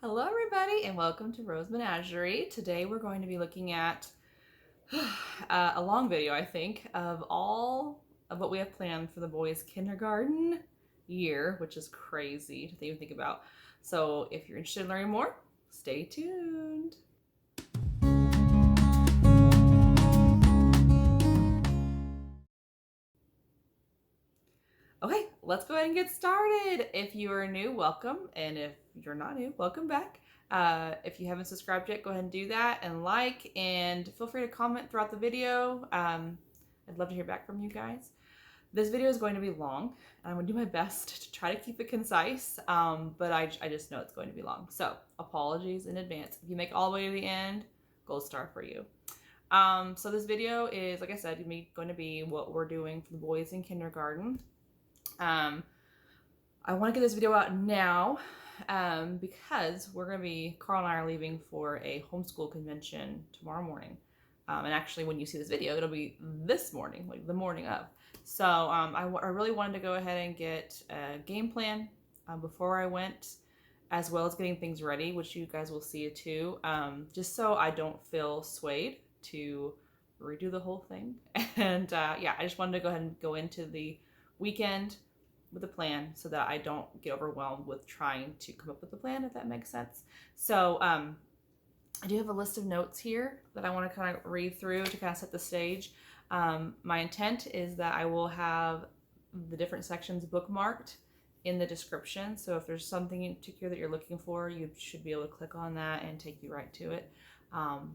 Hello everybody and welcome to Rose Menagerie. Today we're going to be looking at a long video, I think, of all of what we have planned for the boys' kindergarten year, which is crazy to even think about. So if you're interested in learning more, stay tuned. Okay, let's go ahead and get started. If you are new, welcome. And if you're not new, welcome back. If you haven't subscribed yet, go ahead and do that and like, and feel free to comment throughout the video. I'd love to hear back from you guys. This video is going to be long, and I'm going to do my best to try to keep it concise, but I just know it's going to be long. So apologies in advance. If you make it all the way to the end, gold star for you. So this video is, like I said, going to be what we're doing for the boys in kindergarten. I want to get this video out now because Carl and I are leaving for a homeschool convention tomorrow morning. And actually when you see this video, it'll be this morning, like the morning of. So I really wanted to go ahead and get a game plan before I went, as well as getting things ready, which you guys will see too, just so I don't feel swayed to redo the whole thing. And yeah, I just wanted to go ahead and go into the weekend with a plan so that I don't get overwhelmed with trying to come up with a plan, if that makes sense. So I do have a list of notes here that I want to kind of read through to kind of set the stage. My intent is that I will have the different sections bookmarked in the description. So if there's something in particular that you're looking for, you should be able to click on that and take you right to it.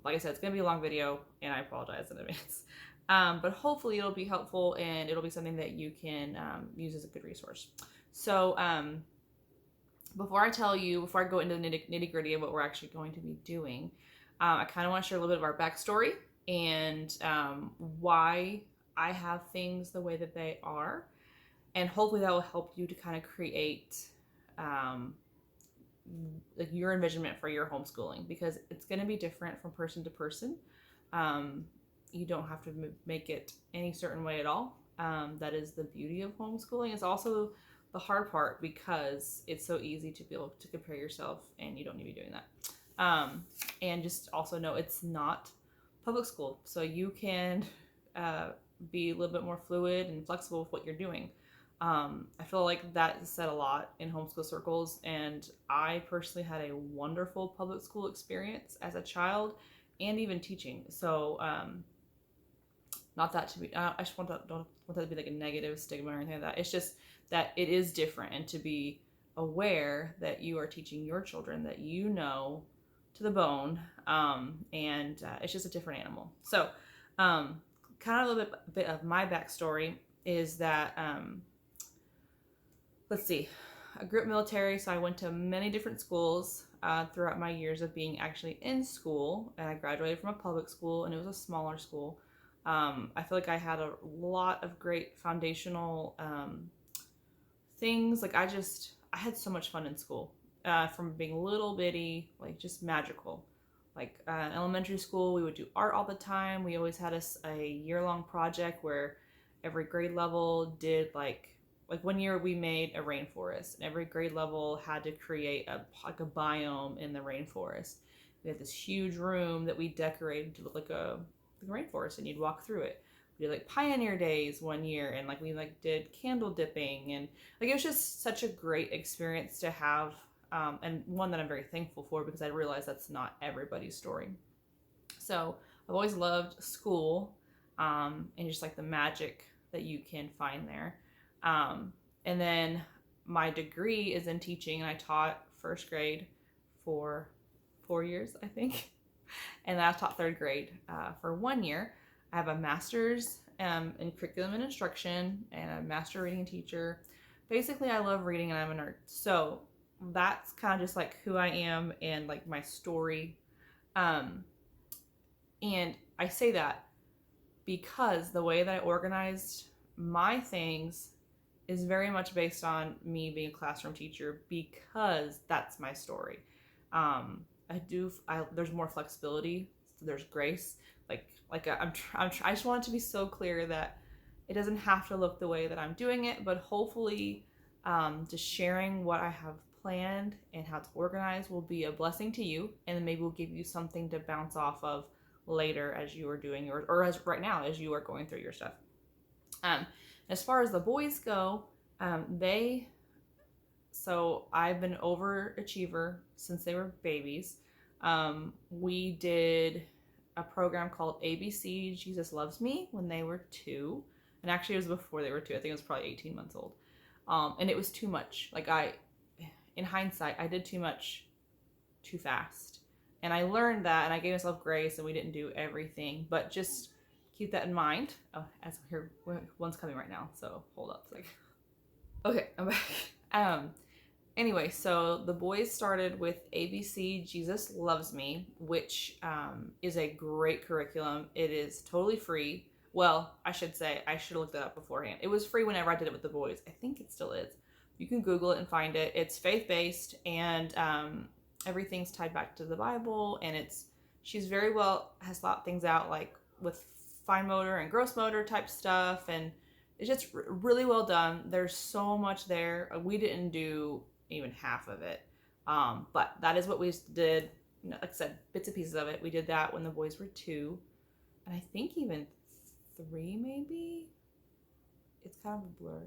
Like I said, it's going to be a long video and I apologize in advance. But hopefully it'll be helpful and it'll be something that you can use as a good resource. So before I go into the nitty gritty of what we're actually going to be doing, I kind of want to share a little bit of our backstory and why I have things the way that they are. And hopefully that will help you to kind of create like your envisionment for your homeschooling, because it's going to be different from person to person. You don't have to make it any certain way at all. That is the beauty of homeschooling. It's also the hard part because it's so easy to be able to compare yourself, and you don't need to be doing that. And just also know it's not public school, so you can be a little bit more fluid and flexible with what you're doing. I feel like that is said a lot in homeschool circles, and I personally had a wonderful public school experience as a child and even teaching. So not that to be, I just don't want that to be like a negative stigma or anything like that. It's just that it is different, and to be aware that you are teaching your children that you know to the bone, and it's just a different animal. So kind of a little bit of my backstory is that, let's see, I grew up military, so I went to many different schools throughout my years of being actually in school, and I graduated from a public school, and it was a smaller school. I feel like I had a lot of great foundational things. Like I had so much fun in school, from being little bitty, like just magical. Like elementary school, we would do art all the time. We always had a year-long project where every grade level did like 1 year we made a rainforest, and every grade level had to create a biome in the rainforest. We had this huge room that we decorated to look like a rainforest, and you'd walk through it. We did like Pioneer Days 1 year, and we did candle dipping, and it was just such a great experience to have, and one that I'm very thankful for, because I realized that's not everybody's story. So I've always loved school, and just like the magic that you can find there. And then my degree is in teaching, and I taught first grade for 4 years, I think. And I taught third grade for 1 year. I have a master's in curriculum and instruction and a master reading teacher. Basically, I love reading and I'm a nerd. So that's kind of just like who I am and like my story. And I say that because the way that I organized my things is very much based on me being a classroom teacher, because that's my story. There's more flexibility, there's grace. I just want it to be so clear that it doesn't have to look the way that I'm doing it, but hopefully just sharing what I have planned and how it's organized will be a blessing to you, and then maybe will give you something to bounce off of later as you are doing yours, or as right now as you are going through your stuff. As far as the boys go, so I've been overachiever since they were babies. We did a program called ABC Jesus Loves Me when they were 2. And actually it was before they were 2. I think it was probably 18 months old. And it was too much. Like in hindsight, I did too much too fast. And I learned that, and I gave myself grace, and we didn't do everything. But just keep that in mind. Oh, as I'm here, one's coming right now. So hold up. Okay, I'm back. Anyway, so the boys started with ABC Jesus Loves Me, which is a great curriculum. It is totally free. Well, I should say, I should have looked that up beforehand. It was free whenever I did it with the boys. I think it still is. You can Google it and find it. It's faith-based, and everything's tied back to the Bible, and she's very well, has thought things out, like with fine motor and gross motor type stuff, and it's just really well done. There's so much there. We didn't do even half of it, but that is what we did. Like I said, bits and pieces of it. We did that when the boys were 2, and I think even 3 maybe. It's kind of a blur.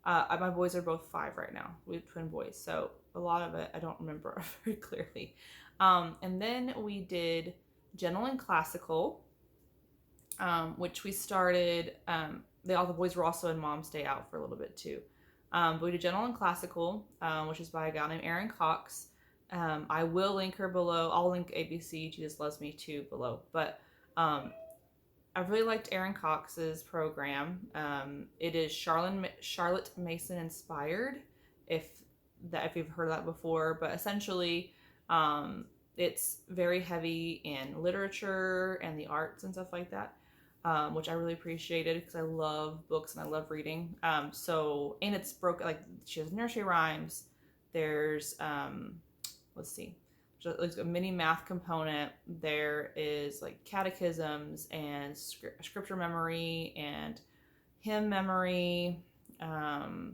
My boys are both 5 right now. We have twin boys, so a lot of it I don't remember very clearly. And then we did General and Classical, which we started. All the boys were also in Mom's Day Out for a little bit too. But we did General and Classical, which is by a gal named ERIN Cox. I will link her below. I'll link ABC Jesus Loves Me too below. But I really liked ERIN Cox's program. It is Charlotte Mason inspired, if you've heard that before. But essentially, it's very heavy in literature and the arts and stuff like that. Which I really appreciated because I love books and I love reading. And it's broken, like she has nursery rhymes. There's, let's see, there's a mini math component. There is like catechisms and scripture memory and hymn memory.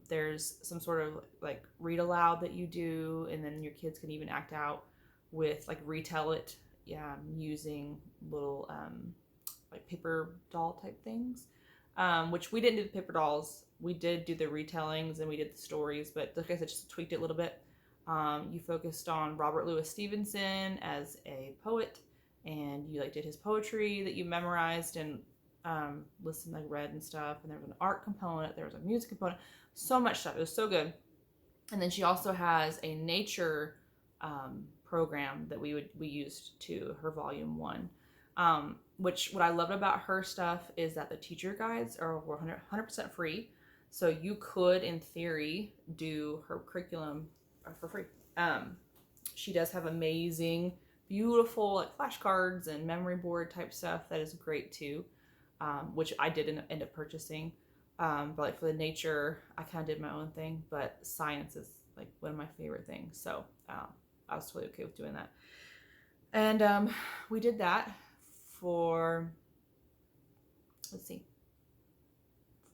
There's some sort of like read aloud that you do, and then your kids can even act out with like retell it, using little, like paper doll type things, which we didn't do the paper dolls. We did do the retellings and we did the stories, but like I said, just tweaked it a little bit. You focused on Robert Louis Stevenson as a poet, and you like did his poetry that you memorized and listened, like read and stuff. And there was an art component, there was a music component, so much stuff. It was so good. And then she also has a nature program that we used to her volume 1. Which what I loved about her stuff is that the teacher guides are 100% free. So you could, in theory, do her curriculum for free. She does have amazing, beautiful like flashcards and memory board type stuff that is great too, which I did end up purchasing. But like for the nature, I kind of did my own thing, but science is like one of my favorite things. So I was totally okay with doing that. And we did that for, let's see,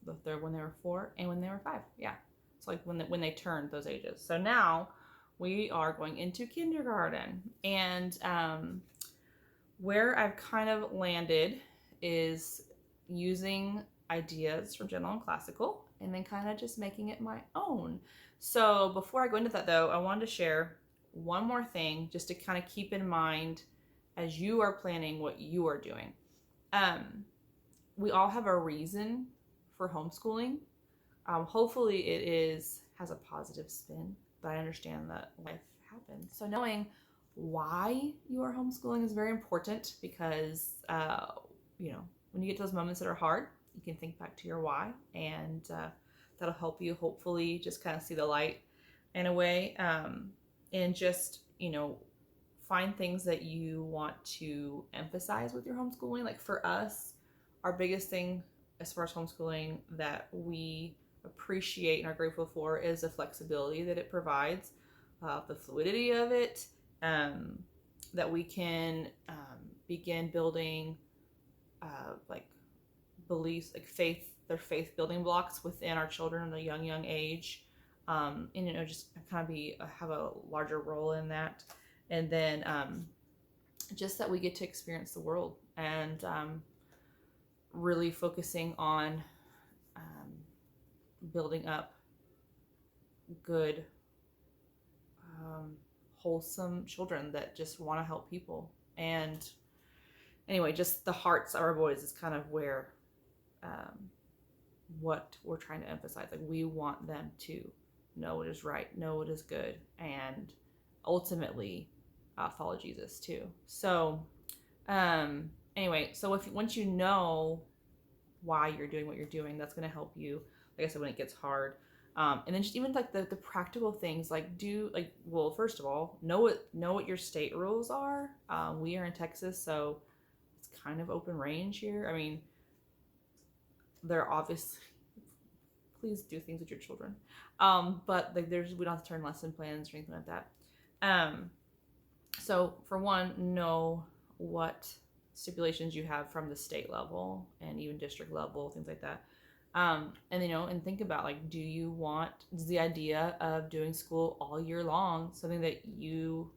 when they were 4 and when they were 5. Yeah, it's like when they turned those ages. So now we are going into kindergarten, and where I've kind of landed is using ideas from General and Classical and then kind of just making it my own. So before I go into that though, I wanted to share one more thing just to kind of keep in mind as you are planning what you are doing. We all have a reason for homeschooling. Hopefully it has a positive spin, but I understand that life happens. So knowing why you are homeschooling is very important because, when you get to those moments that are hard, you can think back to your why, and that'll help you hopefully just kind of see the light in a way, and just, find things that you want to emphasize with your homeschooling. Like for us, our biggest thing as far as homeschooling that we appreciate and are grateful for is the flexibility that it provides, the fluidity of it, that we can begin building like beliefs, like faith building blocks within our children at a young age. and, you know, just kind of have a larger role in that. And then just that we get to experience the world, and really focusing on building up good, wholesome children that just want to help people. And anyway, just the hearts of our boys is kind of where what we're trying to emphasize. Like, we want them to know what is right, know what is good, and ultimately follow Jesus too. So anyway, so once you know why you're doing what you're doing, that's going to help you, like I said, when it gets hard. And then just even like the practical things, like well, first of all, know what your state rules are. We are in Texas, so it's kind of open range here. I mean, they're obviously, please do things with your children. But like we don't have to turn lesson plans or anything like that. So for one, know what stipulations you have from the state level and even district level, things like that. And, you know, and think about, like, is the idea of doing school all year long something that you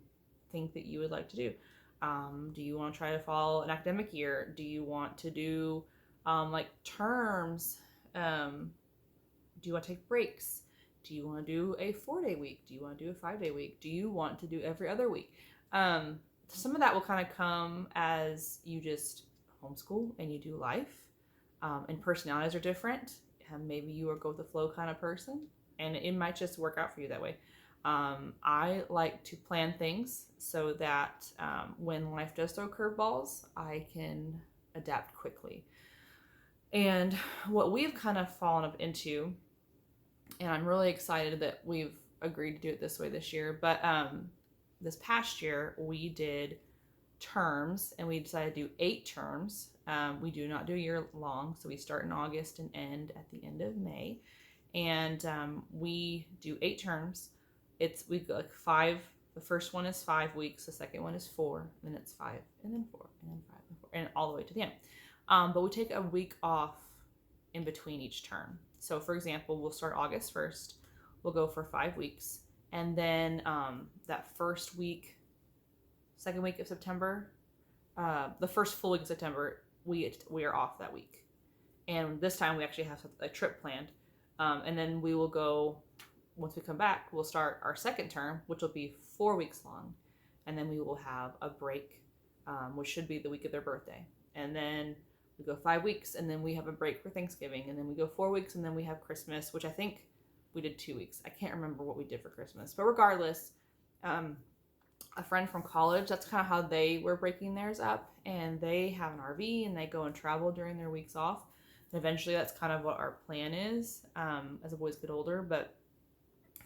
think that you would like to do? Do you want to try to follow an academic year? Do you want to do like terms? Do you want to take breaks? Do you want to do a 4-day week? Do you want to do a 5-day week? Do you want to do every other week? Some of that will kind of come as you just homeschool and you do life. And personalities are different. Maybe you are go with the flow kind of person, and it might just work out for you that way. I like to plan things so that when life does throw curveballs, I can adapt quickly. And what we've kind of fallen up into, and I'm really excited that we've agreed to do it this way this year, but this past year we did terms, and we decided to do 8 terms. We do not do a year long, so we start in August and end at the end of May. And we do 8 terms. We go like 5. The first one is 5 weeks. The second one is 4. Then it's 5, and then 4, and then 5, and 4, and all the way to the end. But we take a week off in between each term. So for example, we'll start August 1st. We'll go for 5 weeks. And then that first week, second week of September, the first full week of September, we are off that week. And this time we actually have a trip planned. And then we will go, once we come back, we'll start our second term, which will be 4 weeks long. And then we will have a break, which should be the week of their birthday. And then we go 5 weeks, and then we have a break for Thanksgiving. And then we go 4 weeks, and then we have Christmas, which I think we did 2 weeks. I can't remember what we did for Christmas. But regardless, a friend from college, that's kind of how they were breaking theirs up. And they have an RV, and they go and travel during their weeks off. And eventually that's kind of what our plan is as the boys get older. But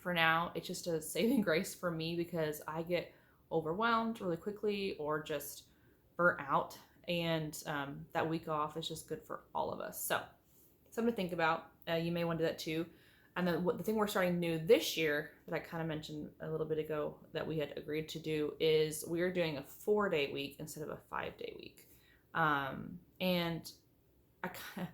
for now, it's just a saving grace for me because I get overwhelmed really quickly or just burnt out. And that week off is just good for all of us. So something to think about. You may want to do that too. And then the thing we're starting new this year that I kind of mentioned a little bit ago that we had agreed to do is we are doing a 4-day week instead of a 5-day week. And I kind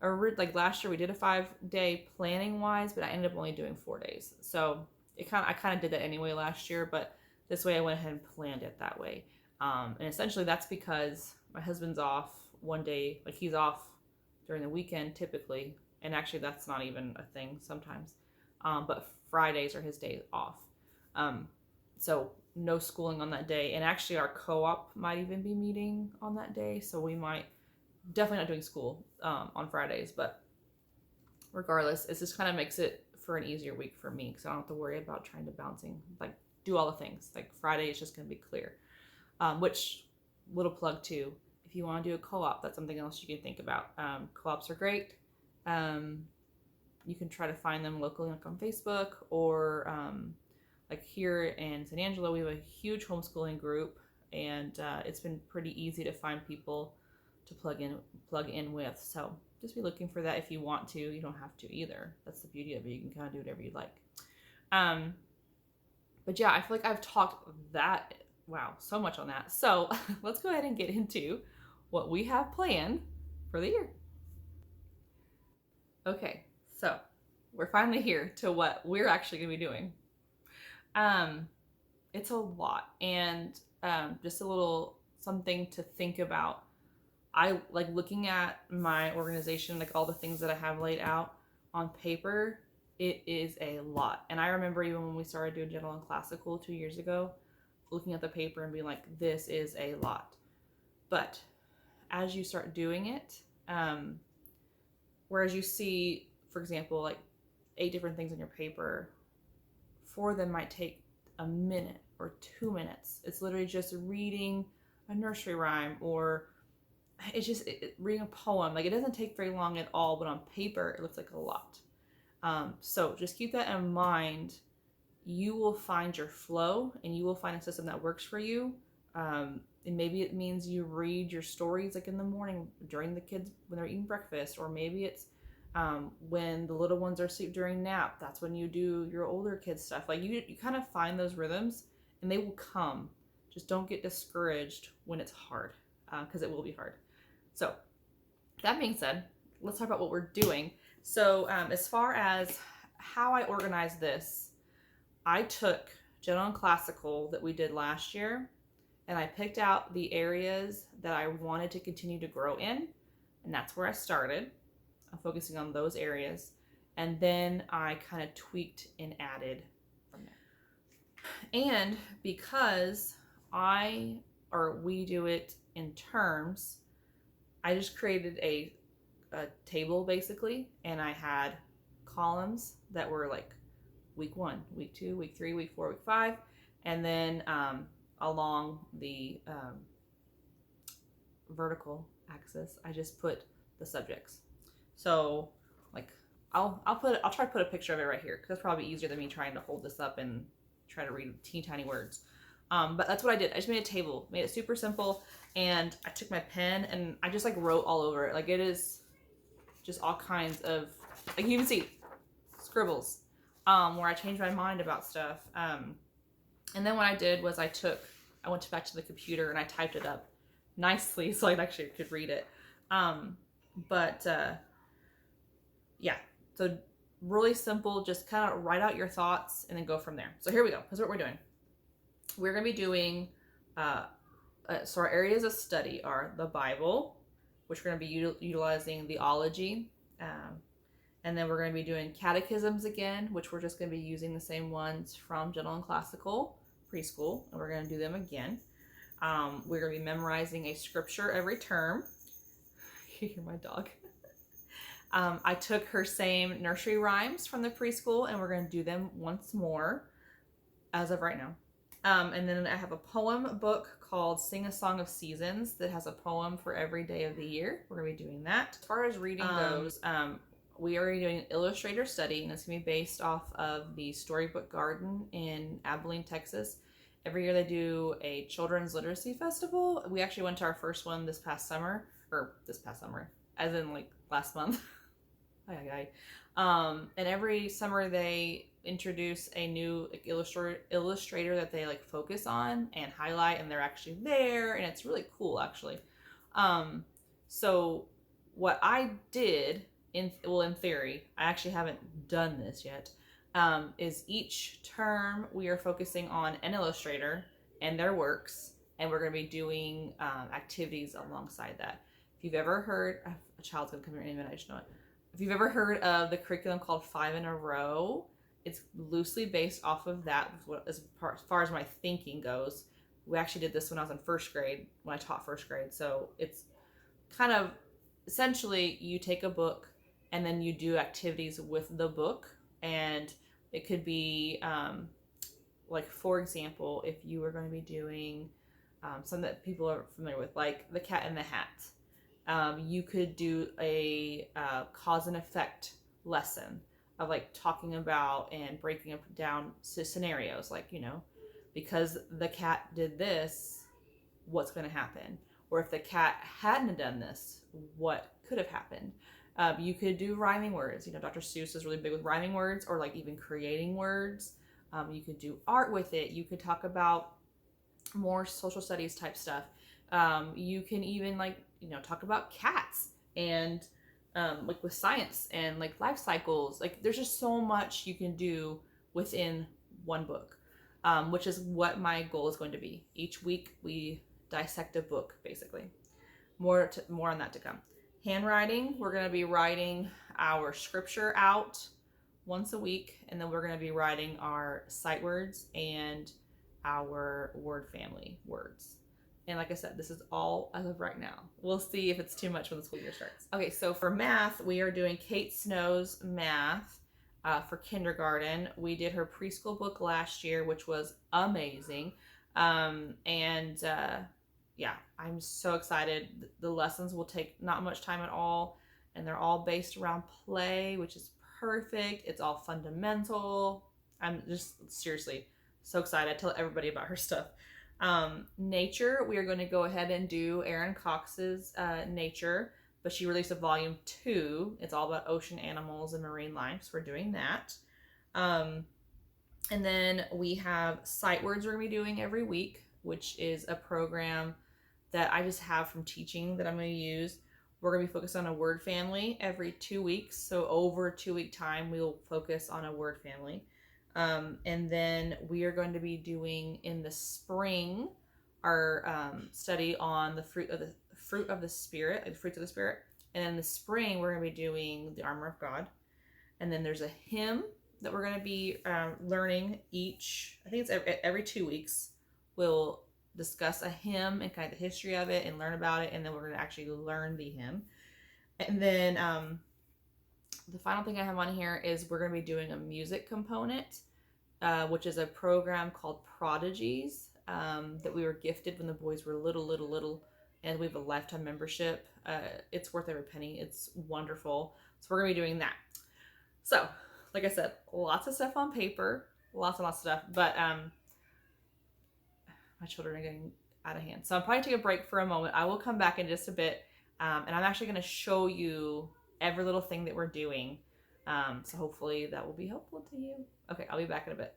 of, like last year we did a 5-day planning wise, but I ended up only doing 4 days. So I kind of did that anyway last year, but this way I went ahead and planned it that way. And essentially that's because my husband's off one day, like he's off during the weekend typically. And actually that's not even a thing sometimes. But Fridays are his days off. So no schooling on that day. And actually our co-op might even be meeting on that day. So we might definitely not doing school on Fridays. But regardless, it just kind of makes it for an easier week for me. Because I don't have to worry about trying to do all the things. Like Friday is just going to be clear. Which, little plug too, if you want to do a co-op, that's something else you can think about. Co-ops are great. You can try to find them locally, like on Facebook, or like here in San Angelo, we have a huge homeschooling group, and it's been pretty easy to find people to plug in with. So just be looking for that if you want to. You don't have to either. That's the beauty of it. You can kind of do whatever you like. But yeah, I feel like I've talked so much on that. So let's go ahead and get into what we have planned for the year. Okay, so we're finally here to what we're actually going to be doing. It's a lot, and just a little something to think about. I like looking at my organization, like all the things that I have laid out on paper. It is a lot. And I remember even when we started doing general and classical 2 years ago, looking at the paper and being like, this is a lot. But as you start doing it, whereas you see, for example, like 8 different things on your paper, 4 of them might take a minute or 2 minutes. It's literally just reading a nursery rhyme, or it's just reading a poem. Like, it doesn't take very long at all, but on paper it looks like a lot. So just keep that in mind. You will find your flow, and you will find a system that works for you. And maybe it means you read your stories like in the morning during the kids when they're eating breakfast, or maybe it's when the little ones are asleep during nap. That's when you do your older kids stuff. Like you kind of find those rhythms, and they will come. Just don't get discouraged when it's hard, because it will be hard. So that being said, let's talk about what we're doing. So as far as how I organize this, I took general and classical that we did last year, and I picked out the areas that I wanted to continue to grow in, and that's where I started. I'm focusing on those areas, and then I kind of tweaked and added from there. And because we do it in terms, I just created a table basically, and I had columns that were like week 1, week 2, week 3, week 4, week 5, and then along the vertical axis, I just put the subjects. So like I'll try to put a picture of it right here, because that's probably easier than me trying to hold this up and try to read teeny tiny words. But that's what I did. I just made a table, made it super simple, and I took my pen and I just like wrote all over it. Like, it is just all kinds of, like, you can see scribbles, where I changed my mind about stuff. And then what I did was I went back to the computer and I typed it up nicely so I actually could read it. Yeah, so really simple, just kind of write out your thoughts and then go from there. So here we go. Here's what we're doing. We're going to be doing, so our areas of study are the Bible, which we're going to be utilizing the ology. And then we're going to be doing catechisms again, which we're just going to be using the same ones from general and classical preschool, and we're going to do them again. We're going to be memorizing a scripture every term. You hear my dog. I took her same nursery rhymes from the preschool, and we're going to do them once more as of right now. And then I have a poem book called Sing a Song of Seasons that has a poem for every day of the year. We're going to be doing that. As far as reading goes, we are doing an illustrator study, and it's going to be based off of the Storybook Garden in Abilene, Texas. Every year they do a children's literacy festival. We actually went to our first one this past summer, as in like last month. And every summer they introduce a new illustrator that they like focus on and highlight, and they're actually there, and it's really cool actually. So what I did in theory, I actually haven't done this yet, is each term we are focusing on an illustrator and their works, and we're going to be doing activities alongside that. If you've ever heard, a child's going to come here in a minute, I just know it. If you've ever heard of the curriculum called 5 in a Row, it's loosely based off of that as far as my thinking goes. We actually did this when I was in first grade, when I taught first grade. So it's kind of, essentially, you take a book and then you do activities with the book. And it could be, like, for example, if you were going to be doing something that people are familiar with, like the Cat in the Hat. You could do a cause and effect lesson of like talking about and breaking up down scenarios, like, you know, because the cat did this, what's going to happen? Or if the cat hadn't done this, what could have happened? You could do rhyming words. You know, Dr. Seuss is really big with rhyming words, or like even creating words. You could do art with it. You could talk about more social studies type stuff. You can even, like, you know, talk about cats and like with science and like life cycles. Like there's just so much you can do within one book, which is what my goal is going to be. Each week we dissect a book, basically. More on that to come. Handwriting, we're going to be writing our scripture out once a week, and then we're going to be writing our sight words and our word family words. And like I said, this is all as of right now. We'll see if it's too much when the school year starts. Okay, so for math, we are doing Kate Snow's math for kindergarten. We did her preschool book last year, which was amazing. Yeah, I'm so excited. The lessons will take not much time at all, and they're all based around play, which is perfect. It's all fundamental. I'm just seriously so excited. I tell everybody about her stuff. Nature, we are going to go ahead and do ERIN Cox's Nature, but she released a volume 2. It's all about ocean animals and marine life, so we're doing that. And then we have sight words we're going to be doing every week, which is a program that I just have from teaching that I'm going to use. We're going to be focused on a word family every 2 weeks. So over a 2-week time, we'll focus on a word family. And then we are going to be doing in the spring our study on the fruit of the spirit, like the fruits of the spirit. And in the spring, we're going to be doing the armor of God. And then there's a hymn that we're going to be learning each, I think it's every 2 weeks. We'll discuss a hymn and kind of the history of it and learn about it, and then we're going to actually learn the hymn. And then the final thing I have on here is we're going to be doing a music component, which is a program called Prodigies that we were gifted when the boys were little, and we have a lifetime membership. It's worth every penny. It's wonderful. So we're going to be doing that. So, like I said, lots of stuff on paper, lots and lots of stuff, but my children are getting out of hand. So I'll probably take a break for a moment. I will come back in just a bit, and I'm actually going to show you every little thing that we're doing. So hopefully that will be helpful to you. Okay, I'll be back in a bit.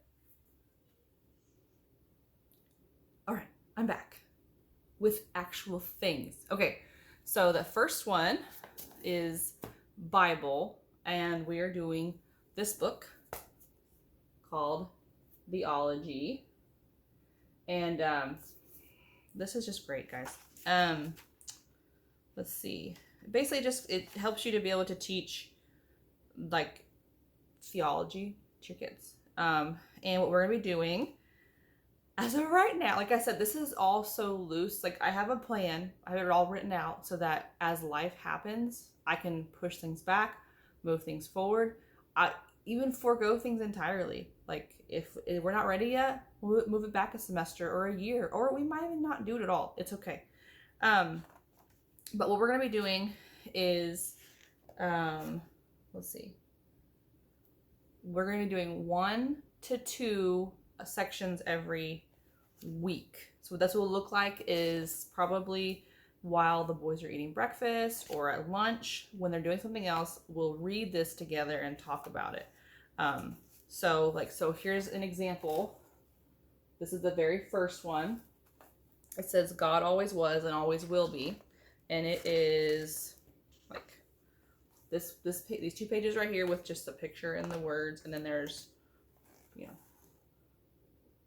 All right, I'm back with actual things. Okay, so the first one is Bible, and we are doing this book called Theology. And this is just great, guys. Let's see. Basically, it helps you to be able to teach like theology to your kids. And what we're gonna be doing as of right now, like I said, this is all so loose. Like I have a plan. I have it all written out so that as life happens, I can push things back, move things forward. I even forego things entirely. Like if we're not ready yet, we'll move it back a semester or a year, or we might even not do it at all. It's okay. But what we're going to be doing is, let's see. We're going to be doing 1 to 2 sections every week. So what this will look like is probably while the boys are eating breakfast or at lunch, when they're doing something else, we'll read this together and talk about it. So here's an example. This is the very first one. It says God always was and always will be. And it is like these 2 pages right here with just the picture and the words. And then there's,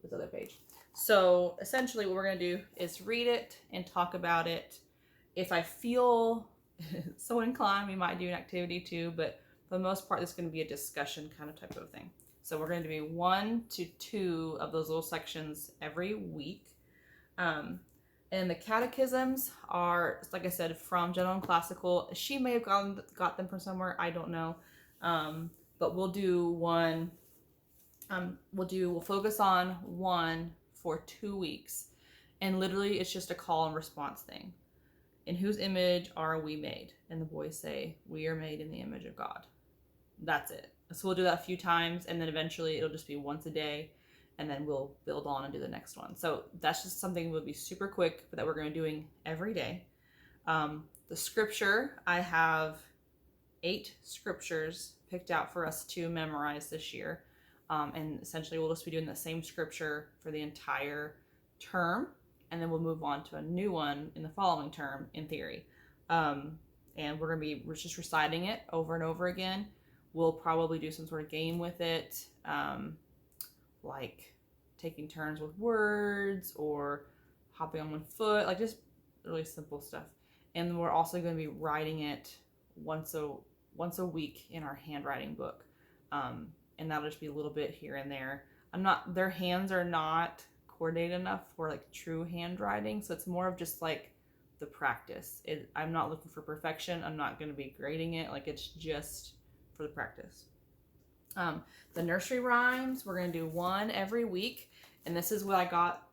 this other page. So essentially what we're going to do is read it and talk about it. If I feel so inclined, we might do an activity too, but for the most part, this is going to be a discussion kind of type of thing. So we're going to do 1 to 2 of those little sections every week. And the catechisms are, like I said, from General and Classical. She may have got them from somewhere. I don't know. But we'll do one. We'll focus on one for 2 weeks. And literally, it's just a call and response thing. In whose image are we made? And the boys say, we are made in the image of God. That's it. So we'll do that a few times, and then eventually it'll just be once a day, and then we'll build on and do the next one. So that's just something will be super quick, but that we're going to be doing every day. The scripture, I have 8 scriptures picked out for us to memorize this year. And essentially we'll just be doing the same scripture for the entire term, and then we'll move on to a new one in the following term in theory. And and we're just reciting it over and over again. We'll probably do some sort of game with it, like taking turns with words or hopping on one foot, like just really simple stuff. And we're also going to be writing it once a week in our handwriting book, and that'll just be a little bit here and there. Their hands are not coordinated enough for like true handwriting, so it's more of just like the practice. I'm not looking for perfection. I'm not going to be grading it. Like, it's just for the practice. The nursery rhymes, we're going to do one every week. And this is what I got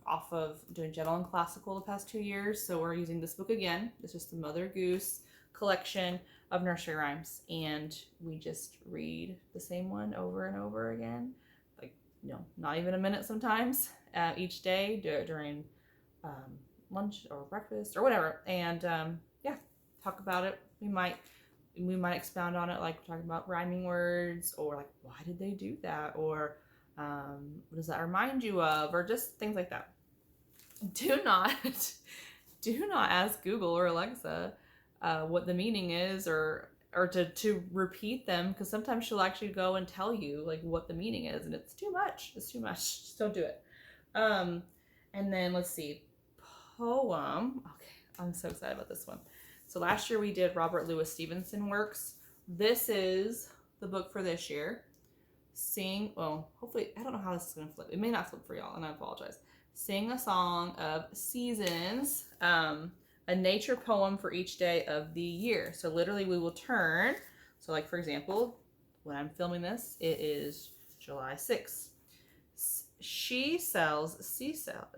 off of doing General and Classical the past 2 years. So we're using this book again. It's just the Mother Goose collection of nursery rhymes. And we just read the same one over and over again. Like, not even a minute sometimes each day during lunch or breakfast or whatever. And yeah, talk about it. We might expound on it, like talking about rhyming words, or like, why did they do that? Or what does that remind you of? Or just things like that. Do not ask Google or Alexa what the meaning is, or to repeat them, because sometimes she'll actually go and tell you like what the meaning is, and it's too much. Just don't do it. And then let's see, poem. Okay, I'm so excited about this one. So last year we did Robert Louis Stevenson works. This is the book for this year. Hopefully, I don't know how this is going to flip. It may not flip for y'all, and I apologize. Sing a Song of Seasons, a nature poem for each day of the year. So literally we will turn. So like, for example, when I'm filming this, it is July 6th. She sells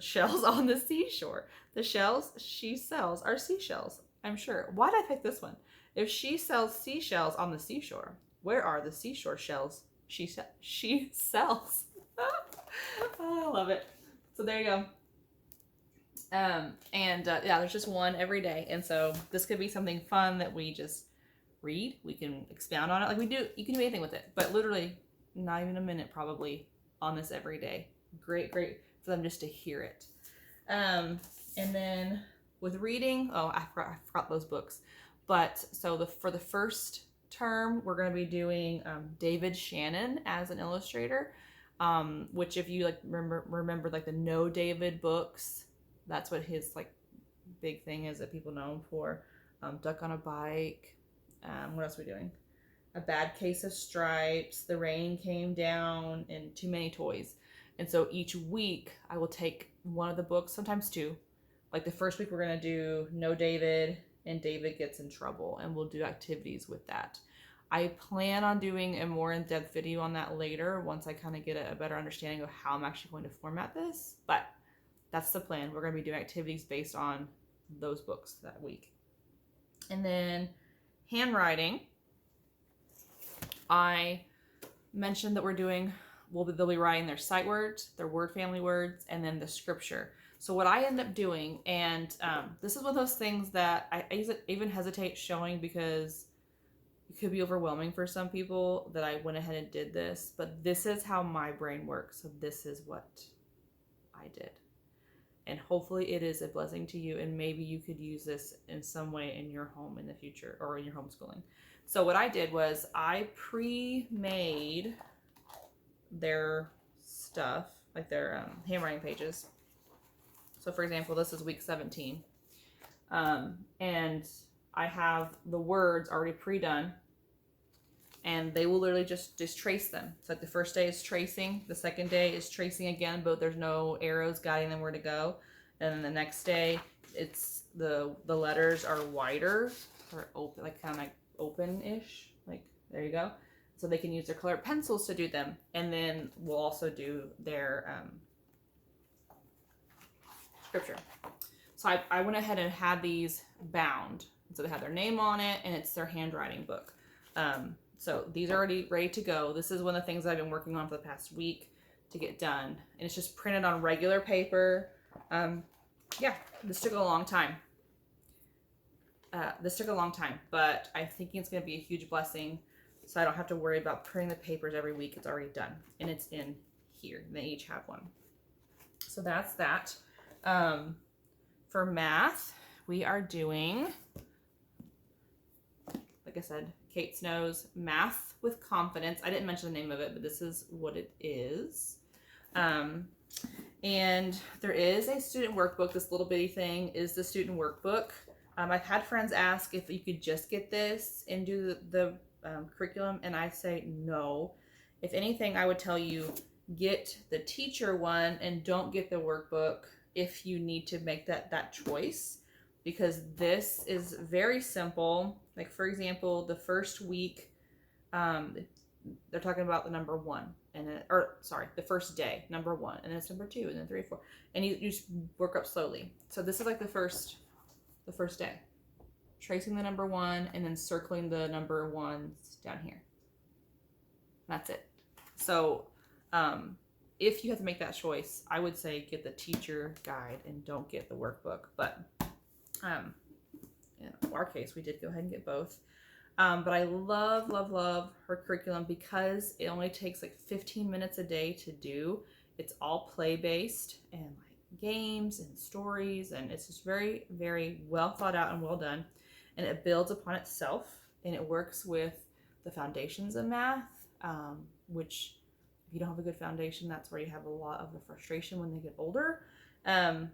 shells on the seashore. The shells she sells are seashells, I'm sure. Why did I pick this one? If she sells seashells on the seashore, where are the seashore shells she sells? Oh, I love it. So there you go. Yeah, there's just one every day. And so this could be something fun that we just read. We can expound on it. Like you can do anything with it, but literally not even a minute probably on this every day. Great for them just to hear it. And then with reading, I forgot those books. But so for the first term, we're going to be doing David Shannon as an illustrator, which if you like remember like the No David books, that's what his like big thing is that people know him for. Duck on a Bike. What else are we doing? A Bad Case of Stripes, The Rain Came Down, and Too Many Toys. And so each week I will take one of the books, sometimes two. Like the first week we're going to do No David and David Gets in Trouble, and we'll do activities with that. I plan on doing a more in-depth video on that later once I kind of get a better understanding of how I'm actually going to format this. But that's the plan. We're going to be doing activities based on those books that week. And then handwriting. I mentioned that they'll be writing their sight words, their word family words, and then the scripture. So what I end up doing, and this is one of those things that I even hesitate showing because it could be overwhelming for some people, that I went ahead and did this, but this is how my brain works. So this is what I did. And hopefully it is a blessing to you, and maybe you could use this in some way in your home in the future or in your homeschooling. So what I did was I pre-made their stuff, like their handwriting pages. So for example, this is week 17. And I have the words already pre-done, and they will literally just trace them. So like the first day is tracing, the second day is tracing again, but there's no arrows guiding them where to go. And then the next day, it's the letters are wider or open, like kind of like open-ish, like there you go. So they can use their colored pencils to do them. And then we'll also do their scripture. So I went ahead and had these bound. So they have their name on it, and it's their handwriting book. So these are already ready to go. This is one of the things I've been working on for the past week to get done. And it's just printed on regular paper. Yeah, this took a long time. But I'm thinking it's going to be a huge blessing. So I don't have to worry about printing the papers every week. It's already done. And it's in here. They each have one. So that's that. For math, we are doing like I said, Kate Snow's Math with Confidence. I didn't mention the name of it, but this is what it is. And there is a student workbook. This little bitty thing is the student workbook. I've had friends ask if you could just get this and do the curriculum, and I say no. If anything, I would tell you get the teacher one and don't get the workbook if you need to make that choice, because this is very simple. Like, for example, the first week, they're talking about the number 1, and then, or sorry, the first day, number 1, and then it's number 2, and then 3, 4, and you just work up slowly. So this is like the first day, tracing the number 1 and then circling the number 1s down here. That's it. So if you have to make that choice, I would say get the teacher guide and don't get the workbook. But in our case, we did go ahead and get both. But I love, love, love her curriculum because it only takes like 15 minutes a day to do. It's all play-based and like games and stories, and it's just very, very well thought out and well done. And it builds upon itself, and it works with the foundations of math, which if you don't have a good foundation, that's where you have a lot of the frustration when they get older. And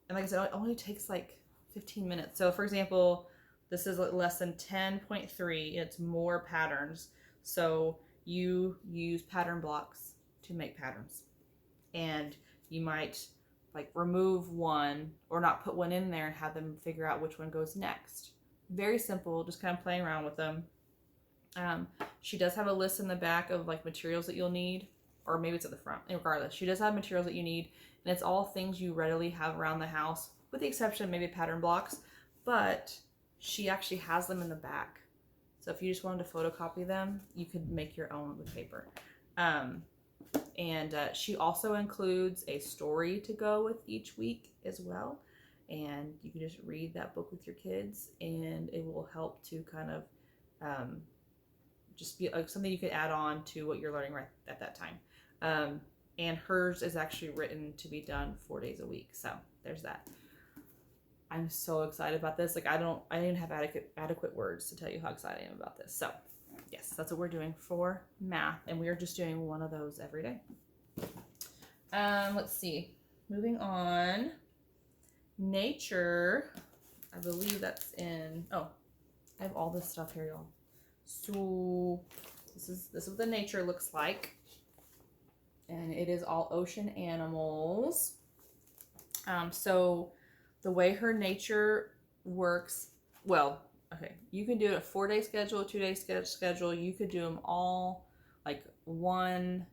like I said, it only takes like 15 minutes. So for example, this is lesson 10.3. It's more patterns. So you use pattern blocks to make patterns. And you might like remove one or not put one in there and have them figure out which one goes next. Very simple, just kind of playing around with them. She does have a list in the back of like materials that you'll need, or maybe it's at the front. Regardless, she does have materials that you need, and it's all things you readily have around the house, with the exception of maybe pattern blocks, but she actually has them in the back. So if you just wanted to photocopy them, you could make your own with paper. And she also includes a story to go with each week as well. And you can just read that book with your kids, and it will help to kind of just be something you could add on to what you're learning right at that time. And hers is actually written to be done 4 days a week. So there's that. I'm so excited about this. Like I don't even have adequate words to tell you how excited I am about this. So yes, that's what we're doing for math, and we are just doing one of those every day. Let's see. Moving on. Nature. I believe that's in. Oh, I have all this stuff here, y'all. So this is what the nature looks like, and it is all ocean animals. So the way her nature works, well, okay, you can do a 4-day schedule, a 2-day schedule. You could do them all like one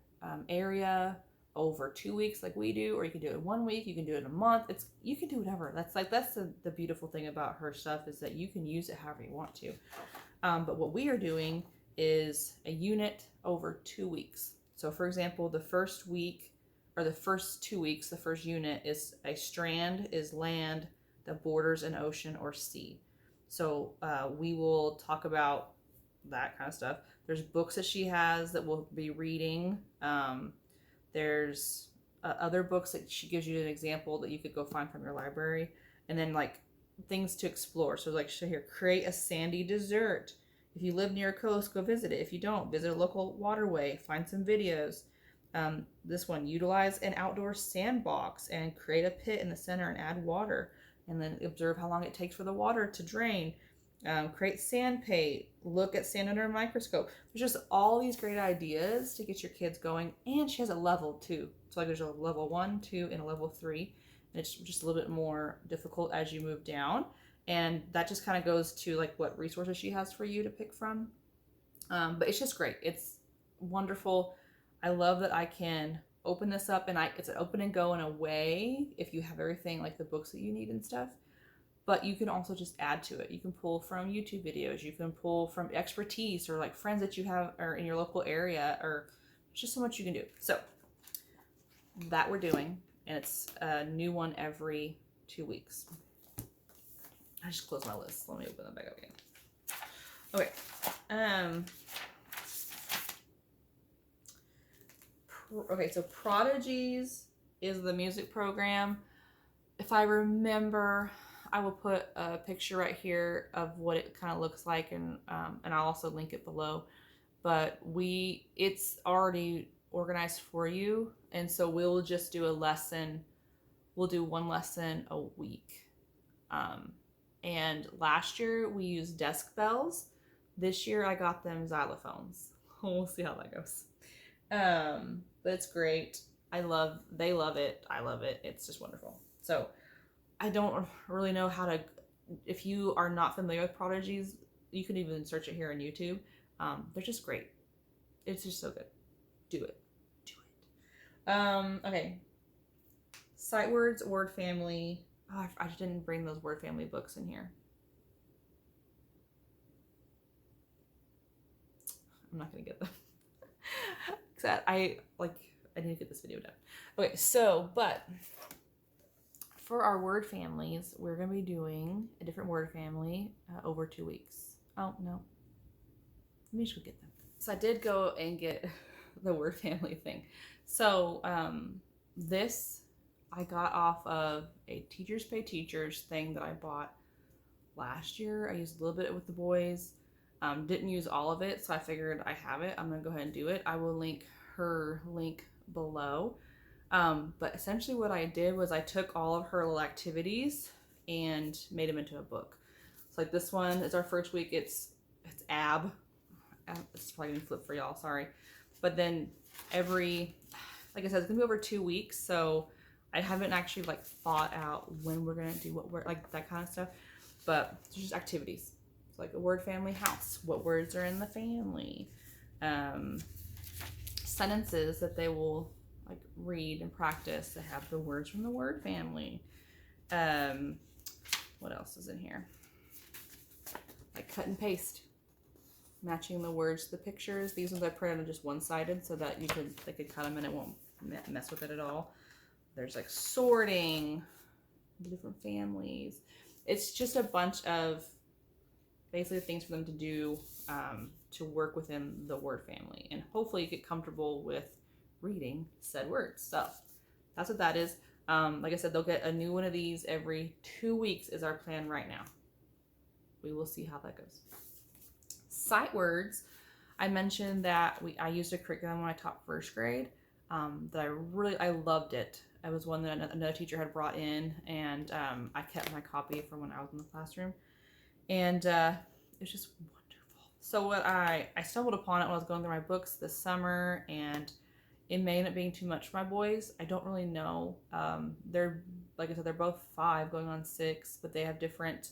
area over 2 weeks like we do, or you can do it in 1 week, you can do it in a month. You can do whatever. That's the beautiful thing about her stuff, is that you can use it however you want to. But what we are doing is a unit over 2 weeks. So for example, the first week, or the first 2 weeks, the first unit is a strand is land that borders an ocean or sea. So we will talk about that kind of stuff. There's books that she has that we'll be reading. There's other books that she gives you an example that you could go find from your library. And then like things to explore. So like here, create a sandy desert. If you live near a coast, go visit it. If you don't, visit a local waterway, find some videos. This one, utilize an outdoor sandbox and create a pit in the center and add water. And then observe how long it takes for the water to drain. Create sand pay, look at sand under a microscope. There's just all these great ideas to get your kids going. And she has a level too. So like there's a level 1, 2, and a level 3. And it's just a little bit more difficult as you move down. And that just kind of goes to like what resources she has for you to pick from. But it's just great. It's wonderful. I love that I can open this up, and it's an open and go in a way if you have everything like the books that you need and stuff. But you can also just add to it. You can pull from YouTube videos. You can pull from expertise or like friends that you have or in your local area, or just so much you can do. So that we're doing, and it's a new one every 2 weeks. I just closed my list. Let me open them back up again. Okay. Okay, so Prodigies is the music program. If I remember, I will put a picture right here of what it kind of looks like, and I'll also link it below. But it's already organized for you, and so we'll just do a lesson. We'll do one lesson a week. And last year we used desk bells. This year I got them xylophones. We'll see how that goes. But it's great. They love it. I love it. It's just wonderful. So I don't really know how to, if you are not familiar with Prodigies, you can even search it here on YouTube. They're just great. It's just so good. Do it. Do it. Okay. Sight words, word family. Oh, I didn't bring those word family books in here. I'm not gonna get them. Except I need to get this video done. Okay, so, but for our word families, we're gonna be doing a different word family over 2 weeks. Oh, no. Let me just go get them. So I did go and get the word family thing. So this I got off of a Teachers Pay Teachers thing that I bought last year. I used a little bit with the boys. Didn't use all of it, so I figured I have it. I'm gonna go ahead and do it. I will link her link below. But essentially what I did was I took all of her little activities and made them into a book. So like this one is our first week. It's AB. It's probably gonna flip for y'all, sorry. But then like I said, it's gonna be over 2 weeks, so I haven't actually like thought out when we're gonna do what word, like that kind of stuff. But it's just activities. It's like a word family house. What words are in the family? Sentences that they will like read and practice that have the words from the word family. What else is in here? Like cut and paste, matching the words to the pictures. These ones I printed on just one-sided so that they could cut them and it won't mess with it at all. There's like sorting, the different families. It's just a bunch of basically things for them to do to work within the word family, and hopefully you get comfortable with reading said words. So that's what that is. Like I said, they'll get a new one of these every 2 weeks is our plan right now. We will see how that goes. Sight words, I mentioned that I used a curriculum when I taught first grade that I loved it. It was one that another teacher had brought in, and I kept my copy from when I was in the classroom, and it's just wonderful. So what I stumbled upon it when I was going through my books this summer, and it may end up being too much for my boys. I don't really know. They're, like I said, they're both 5 going on 6, but they have different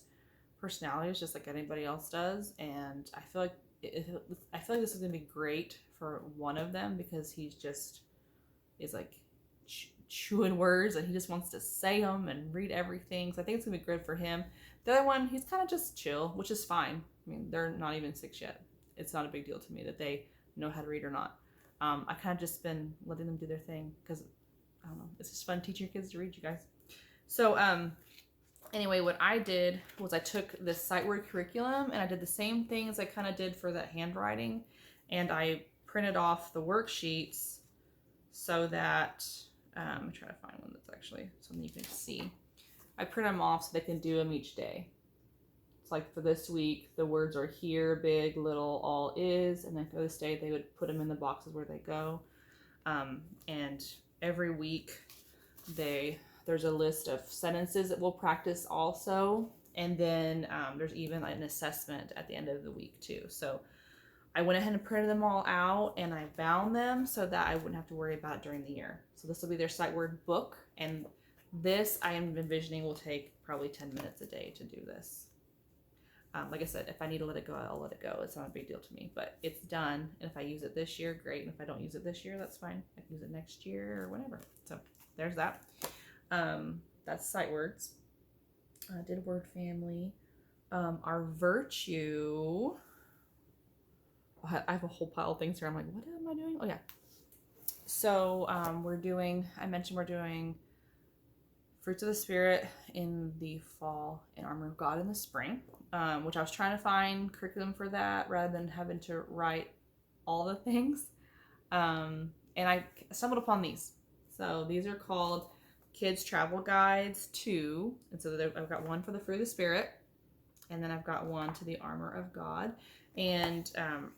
personalities just like anybody else does, and I feel like this is gonna be great for one of them because he's just is like chewing words and he just wants to say them and read everything. So I think it's gonna be good for him. The other one, he's kind of just chill, which is fine. I mean, they're not even 6 yet. It's not a big deal to me that they know how to read or not. I kind of just been letting them do their thing because I don't know, it's just fun teaching your kids to read, you guys. So anyway, what I did was I took this sight word curriculum and I did the same things I kind of did for that handwriting, and I printed off the worksheets so that I'm trying to find one that's actually something you can see. I print them off so they can do them each day. It's like for this week, the words are here, big, little, all is, and then for this day, they would put them in the boxes where they go. And every week, there's a list of sentences that we'll practice also, and then there's even like an assessment at the end of the week too. So I went ahead and printed them all out, and I bound them so that I wouldn't have to worry about it during the year. So this will be their sight word book, and this I am envisioning will take probably 10 minutes a day to do this. Like I said, if I need to let it go, I'll let it go. It's not a big deal to me, but it's done. And if I use it this year, great. And if I don't use it this year, that's fine. I can use it next year or whatever. So there's that. That's sight words. I did word family. Our virtue. I have a whole pile of things here. I'm like, what am I doing? Oh yeah. So I mentioned we're doing Fruits of the Spirit in the fall and Armor of God in the spring, which I was trying to find curriculum for that rather than having to write all the things. And I stumbled upon these. So these are called kids travel guides 2. And so I've got one for the fruit of the Spirit, and then I've got one to the armor of God. And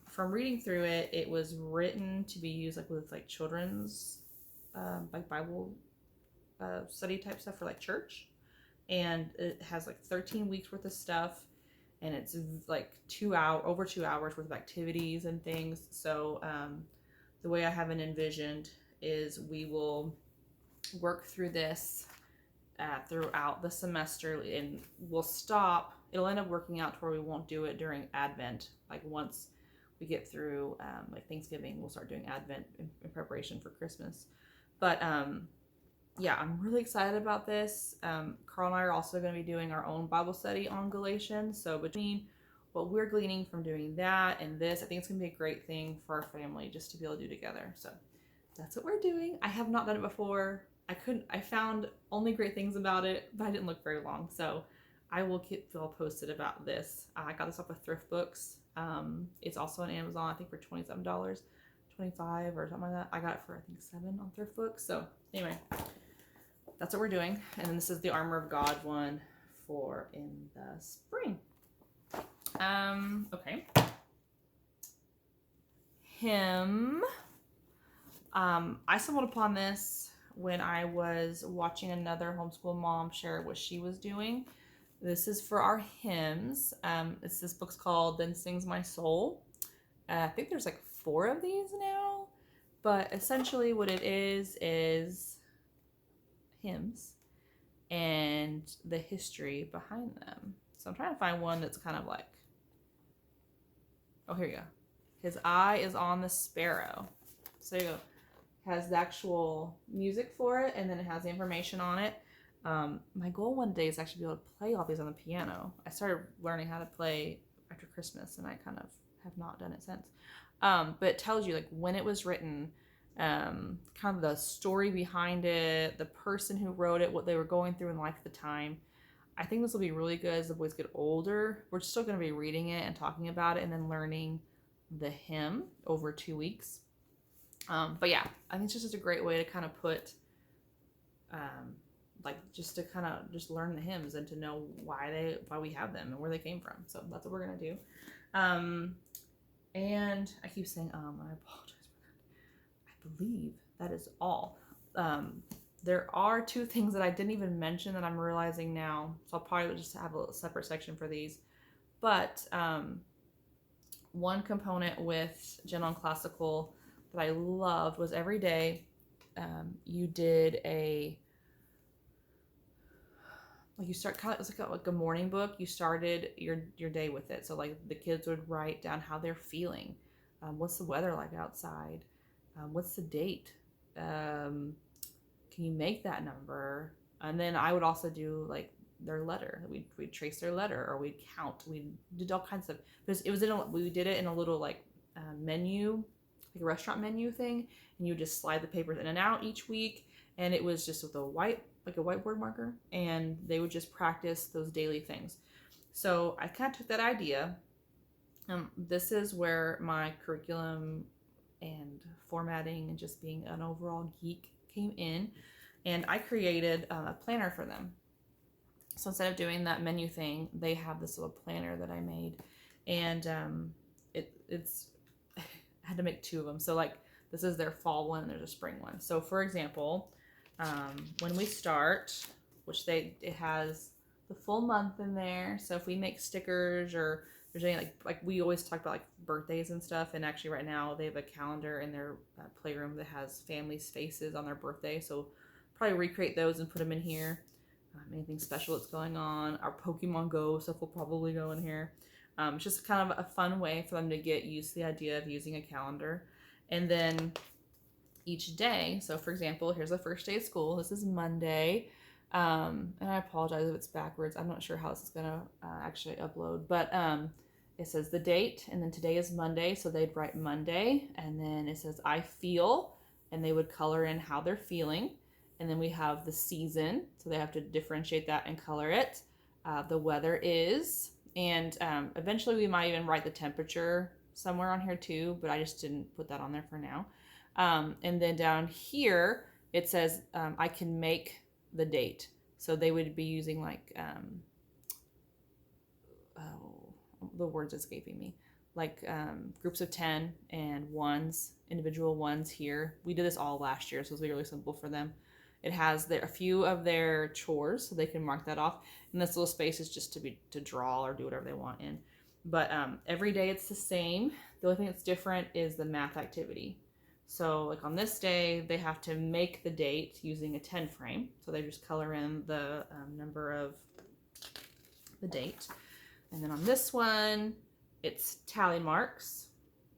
from reading through it, it was written to be used like with like children's like Bible study type stuff for like church. And it has like 13 weeks worth of stuff, and it's like over 2 hours worth of activities and things. So the way I have it envisioned is we will work through this throughout the semester, and we'll stop. It'll end up working out to where we won't do it during Advent. Like once we get through like Thanksgiving, we'll start doing Advent in preparation for Christmas. But yeah, I'm really excited about this. Carl and I are also going to be doing our own Bible study on Galatians. So between what we're gleaning from doing that and this, I think it's going to be a great thing for our family just to be able to do together. So that's what we're doing. I have not done it before. I found only great things about it, but I didn't look very long. So I will keep y'all posted about this. I got this off of Thrift Books. It's also on Amazon, I think for $27, $25 or something like that. I got it for I think $7 on Thrift Books. So anyway, that's what we're doing. And then this is the Armor of God one for in the spring. Okay. Hymn. I stumbled upon this when I was watching another homeschool mom share what she was doing. This is for our hymns. This book's called Then Sings My Soul. I think there's like 4 of these now, but essentially what it is hymns and the history behind them. So I'm trying to find one that's kind of like, oh, here you go. His eye is on the sparrow. So you go. Has the actual music for it, and then it has the information on it. My goal one day is actually be able to play all these on the piano. I started learning how to play after Christmas, and I kind of have not done it since. But it tells you like when it was written, kind of the story behind it, the person who wrote it, what they were going through in life at the time. I think this will be really good as the boys get older. We're still going to be reading it and talking about it, and then learning the hymn over 2 weeks. But yeah, I think it's just a great way to kind of put, like just to kind of just learn the hymns and to know why we have them and where they came from. So that's what we're going to do. And I keep saying, I apologize for that. I believe that is all. There are 2 things that I didn't even mention that I'm realizing now. So I'll probably just have a separate section for these. But, one component with General and Classical that I loved was every day you did you start kind of, it was like a morning book. You started your day with it. So like the kids would write down how they're feeling. What's the weather like outside? What's the date? Can you make that number? And then I would also do like their letter. We'd trace their letter, or we'd count. We did all kinds of, we did it in a little like menu, like a restaurant menu thing, and you would just slide the papers in and out each week, and it was just with a whiteboard marker, and they would just practice those daily things. So I kind of took that idea. This is where my curriculum and formatting and just being an overall geek came in, and I created a planner for them. So instead of doing that menu thing, they have this little planner that I made, and it's I had to make 2 of them. So like this is their fall one, and there's a spring one. So for example, when we start, which it has the full month in there. So if we make stickers, or there's any like we always talk about like birthdays and stuff, and actually right now they have a calendar in their playroom that has families' faces on their birthday. So probably recreate those and put them in here. Anything special that's going on. Our Pokemon Go stuff will probably go in here. It's just kind of a fun way for them to get used to the idea of using a calendar. And then each day, so for example, here's the first day of school. This is Monday. And I apologize if it's backwards. I'm not sure how this is going to actually upload. But it says the date, and then today is Monday. So they'd write Monday. And then it says I feel, and they would color in how they're feeling. And then we have the season, so they have to differentiate that and color it. The weather is, and eventually we might even write the temperature somewhere on here too, but I just didn't put that on there for now. And then down here, it says I can make the date. So they would be using like, the word's escaping me, like groups of 10 and ones, individual ones here. We did this all last year, so it's really simple for them. It has a few of their chores, so they can mark that off. And this little space is just to draw or do whatever they want in. But every day it's the same. The only thing that's different is the math activity. So like on this day, they have to make the date using a 10 frame. So they just color in the number of the date. And then on this one, it's tally marks.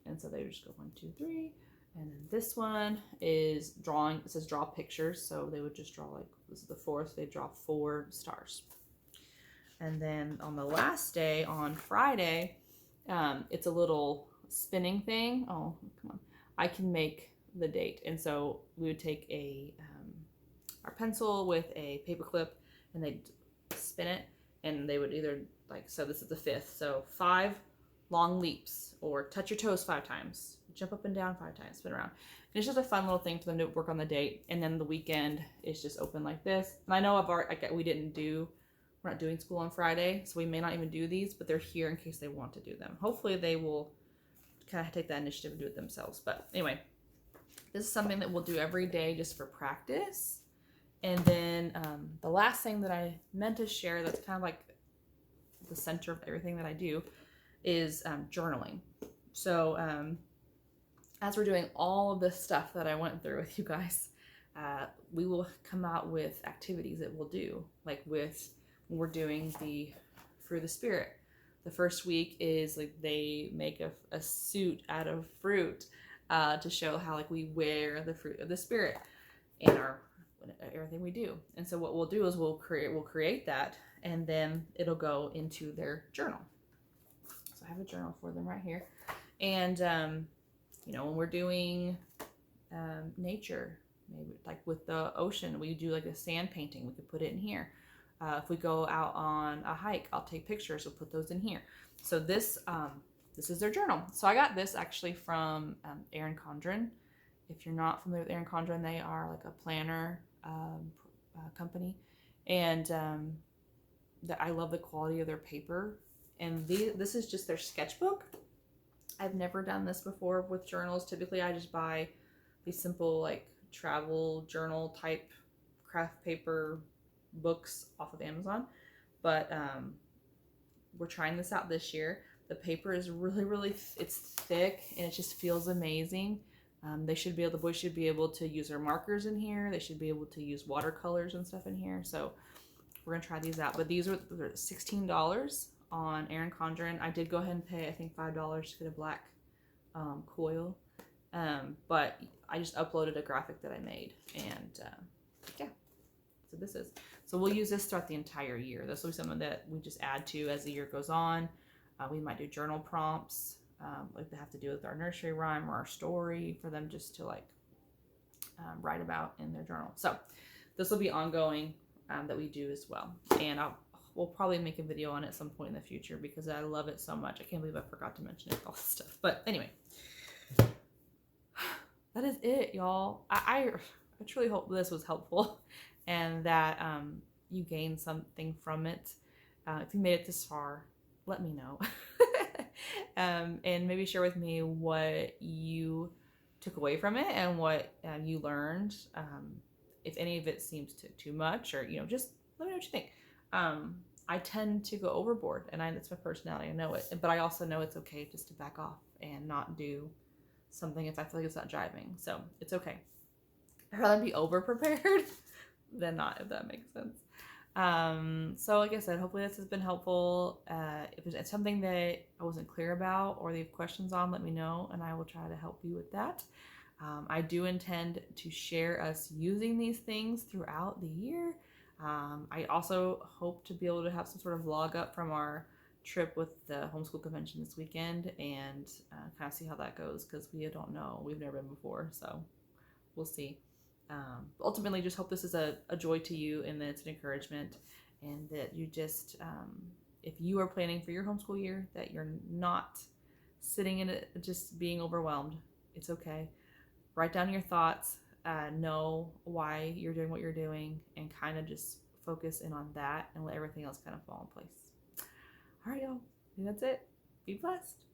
And so they just go 1, 2, 3. And then this one is drawing. It says draw pictures. So they would just draw, like, this is the 4th, they draw 4 stars. And then on the last day, on Friday, it's a little spinning thing. Oh, come on. I can make the date. And so we would take our pencil with a paper clip, and they'd spin it, and they would either, like, so this is the 5th. So 5 long leaps, or touch your toes 5 times, jump up and down 5 times, spin around. And it's just a fun little thing for them to work on the date. And then the weekend is just open like this. And I know we're not doing school on Friday, so we may not even do these, but they're here in case they want to do them. Hopefully they will kind of take that initiative and do it themselves. But anyway, this is something that we'll do every day just for practice. And then the last thing that I meant to share that's kind of like the center of everything that I do is journaling. So as we're doing all of this stuff that I went through with you guys, we will come out with activities that we'll do, like when we're doing the Fruit of the Spirit. The first week is like they make a suit out of fruit to show how like we wear the fruit of the Spirit in everything we do. And so what we'll do is we'll create that, and then it'll go into their journal. So I have a journal for them right here. And when we're doing nature, maybe like with the ocean, we do like a sand painting, we could put it in here. If we go out on a hike, I'll take pictures, we'll put those in here. So this is their journal. So I got this actually from ERIN CONDREN. If you're not familiar with ERIN CONDREN, they are like a planner company. And I love the quality of their paper. And this is just their sketchbook. I've never done this before with journals. Typically I just buy these simple like travel journal type craft paper books off of Amazon, but we're trying this out this year. The paper is really it's thick, and it just feels amazing. The boys should be able to use their markers in here. They should be able to use watercolors and stuff in here. So we're gonna try these out. But they're $16 on ERIN CONDREN. I did go ahead and pay, I think, $5 to get a black coil, but I just uploaded a graphic that I made, and yeah. So we'll use this throughout the entire year. This will be something that we just add to as the year goes on. We might do journal prompts, like they have to do with our nursery rhyme or our story for them just to like write about in their journal. So this will be ongoing that we do as well. And we'll probably make a video on it at some point in the future because I love it so much. I can't believe I forgot to mention it, all this stuff. But anyway, that is it, y'all. I truly hope this was helpful and that you gained something from it. If you made it this far, let me know. And maybe share with me what you took away from it and what you learned. If any of it seems too much, or just let me know what you think. I tend to go overboard, and it's my personality, I know it, but I also know it's okay just to back off and not do something if I feel like it's not jiving. So it's okay. I'd rather be over prepared than not, if that makes sense. So like I said, hopefully this has been helpful. If there's something that I wasn't clear about or you have questions on, let me know and I will try to help you with that. I do intend to share us using these things throughout the year. I also hope to be able to have some sort of vlog up from our trip with the homeschool convention this weekend, and kind of see how that goes, because we don't know. We've never been before, so we'll see. Ultimately, just hope this is a joy to you, and that it's an encouragement, and that you just, if you are planning for your homeschool year, that you're not sitting in it just being overwhelmed. It's okay. Write down your thoughts. know why you're doing what you're doing, and kind of just focus in on that and let everything else kind of fall in place. All right, y'all. I think that's it. Be blessed.